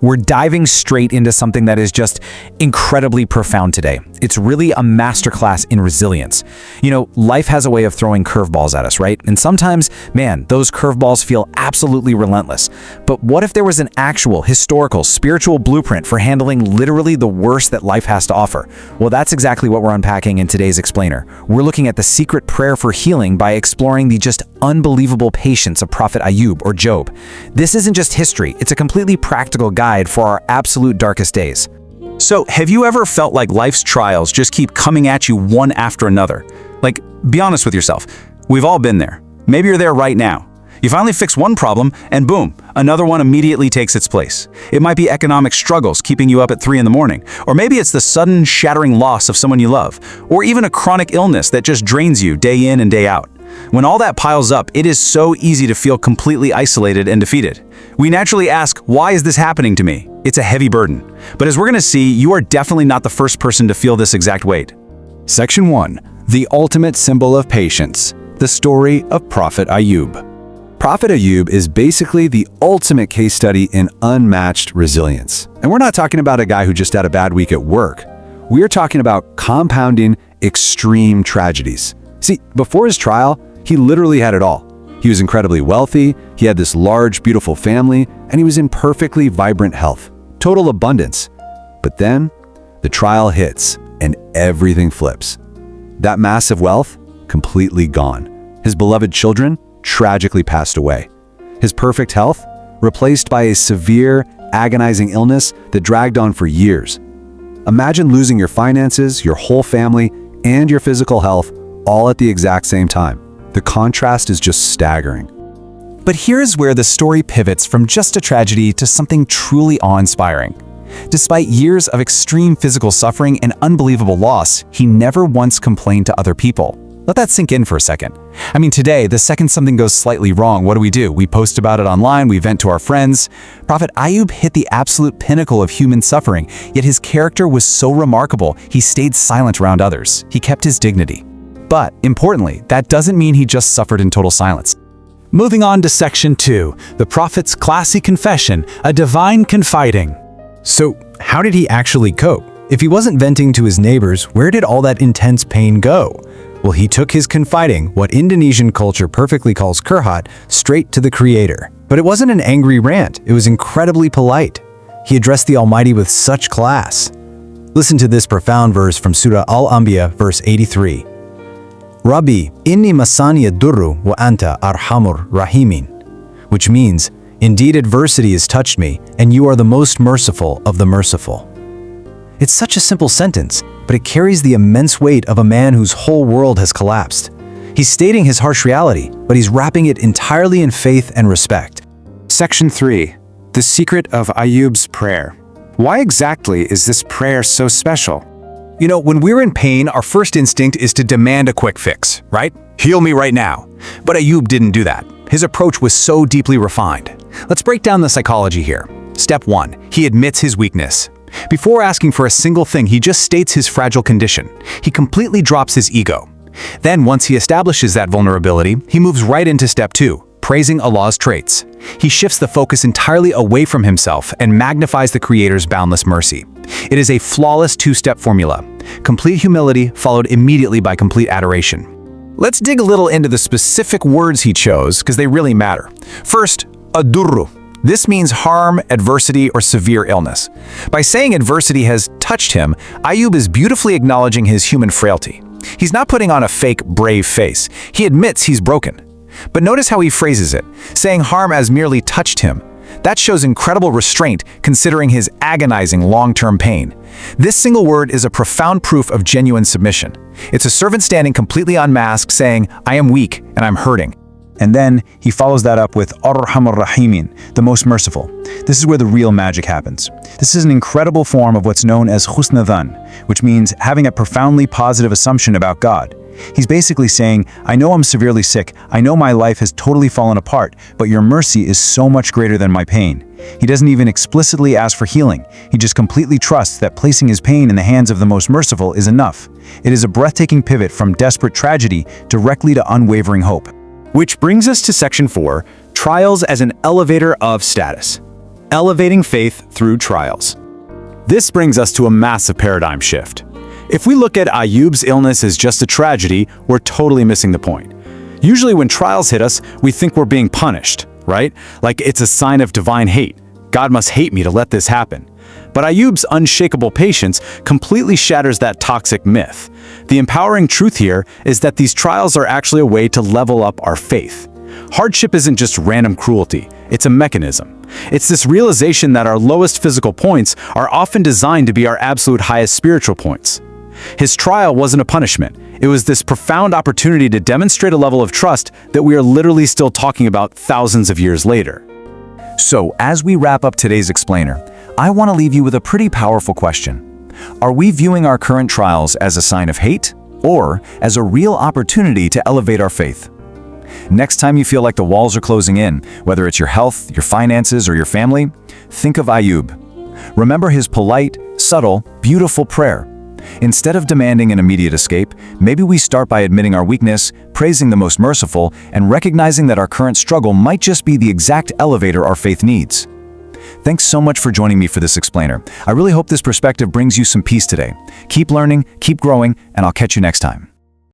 We're diving straight into something that is just incredibly profound today. It's really a masterclass in resilience. You know, life has a way of throwing curveballs at us, right? And sometimes, man, those curveballs feel absolutely relentless. But what if there was an actual, historical, spiritual blueprint for handling literally the worst that life has to offer? Well, that's exactly what we're unpacking in today's explainer. We're looking at the secret prayer for healing by exploring the just unbelievable patience of Prophet Ayyub, or Job. This isn't just history, it's a completely practical guide for our absolute darkest days. So, have you ever felt like life's trials just keep coming at you one after another? Like, be honest with yourself. We've all been there. Maybe you're there right now. You finally fix one problem, and boom, another one immediately takes its place. It might be economic struggles keeping you up at 3 in the morning, or maybe it's the sudden, shattering loss of someone you love, or even a chronic illness that just drains you day in and day out. When all that piles up, it is so easy to feel completely isolated and defeated. We naturally ask, why is this happening to me? It's a heavy burden. But as we're going to see, you are definitely not the first person to feel this exact weight. Section 1. The ultimate symbol of patience. The story of Prophet Ayyub. Prophet Ayyub is basically the ultimate case study in unmatched resilience. And we're not talking about a guy who just had a bad week at work. We are talking about compounding extreme tragedies. See, before his trial, he literally had it all. He was incredibly wealthy, he had this large, beautiful family, and he was in perfectly vibrant health. Total abundance. But then, the trial hits, and everything flips. That massive wealth, completely gone. His beloved children, tragically passed away. His perfect health, replaced by a severe, agonizing illness that dragged on for years. Imagine losing your finances, your whole family, and your physical health all at the exact same time. The contrast is just staggering. But here's where the story pivots from just a tragedy to something truly awe-inspiring. Despite years of extreme physical suffering and unbelievable loss, he never once complained to other people. Let that sink in for a second. I mean, today, the second something goes slightly wrong, what do? We post about it online, we vent to our friends. Prophet Ayyub hit the absolute pinnacle of human suffering, yet his character was so remarkable, he stayed silent around others. He kept his dignity. But, importantly, that doesn't mean he just suffered in total silence. Moving on to Section 2, the Prophet's classy confession, a divine confiding. So, how did he actually cope? If he wasn't venting to his neighbors, where did all that intense pain go? Well, he took his confiding, what Indonesian culture perfectly calls curhat, straight to the Creator. But it wasn't an angry rant, it was incredibly polite. He addressed the Almighty with such class. Listen to this profound verse from Surah Al-Anbiya, verse 83. Rabbi, inni masaniya durru wa anta arhamur rahimin, which means, indeed adversity has touched me, and you are the most merciful of the merciful. It's such a simple sentence, but it carries the immense weight of a man whose whole world has collapsed. He's stating his harsh reality, but he's wrapping it entirely in faith and respect. Section 3. The secret of Ayyub's prayer. Why exactly is this prayer so special? You know, when we're in pain, our first instinct is to demand a quick fix, right? Heal me right now. But Ayyub didn't do that. His approach was so deeply refined. Let's break down the psychology here. Step 1. He admits his weakness. Before asking for a single thing, he just states his fragile condition. He completely drops his ego. Then, once he establishes that vulnerability, he moves right into Step 2, praising Allah's traits. He shifts the focus entirely away from himself and magnifies the Creator's boundless mercy. It is a flawless two-step formula. Complete humility followed immediately by complete adoration. Let's dig a little into the specific words he chose, because they really matter. First, adurru. This means harm, adversity, or severe illness. By saying adversity has touched him, Ayyub is beautifully acknowledging his human frailty. He's not putting on a fake, brave face. He admits he's broken. But notice how he phrases it, saying harm has merely touched him. That shows incredible restraint considering his agonizing long-term pain. This single word is a profound proof of genuine submission. It's a servant standing completely unmasked saying, I am weak and I'm hurting. And then he follows that up with Ar-Rahmanur Rahimin, the most merciful. This is where the real magic happens. This is an incredible form of what's known as husnudzon, which means having a profoundly positive assumption about God. He's basically saying, I know I'm severely sick, I know my life has totally fallen apart, but your mercy is so much greater than my pain. He doesn't even explicitly ask for healing. He just completely trusts that placing his pain in the hands of the most merciful is enough. It is a breathtaking pivot from desperate tragedy directly to unwavering hope. Which brings us to Section 4, trials as an elevator of status. elevating faith through trials. This brings us to a massive paradigm shift. If we look at Ayyub's illness as just a tragedy, we're totally missing the point. Usually when trials hit us, we think we're being punished, right? Like it's a sign of divine hate. God must hate me to let this happen. But Ayyub's unshakable patience completely shatters that toxic myth. The empowering truth here is that these trials are actually a way to level up our faith. Hardship isn't just random cruelty, it's a mechanism. It's this realization that our lowest physical points are often designed to be our absolute highest spiritual points. His trial wasn't a punishment. It was this profound opportunity to demonstrate a level of trust that we are literally still talking about thousands of years later. So, as we wrap up today's explainer, I want to leave you with a pretty powerful question. Are we viewing our current trials as a sign of hate, or as a real opportunity to elevate our faith? Next time you feel like the walls are closing in, whether it's your health, your finances, or your family, think of Ayyub. Remember his polite, subtle, beautiful prayer. Instead of demanding an immediate escape, maybe we start by admitting our weakness, praising the most merciful, and recognizing that our current struggle might just be the exact elevator our faith needs. Thanks so much for joining me for this explainer. I really hope this perspective brings you some peace today. Keep learning, keep growing, and I'll catch you next time.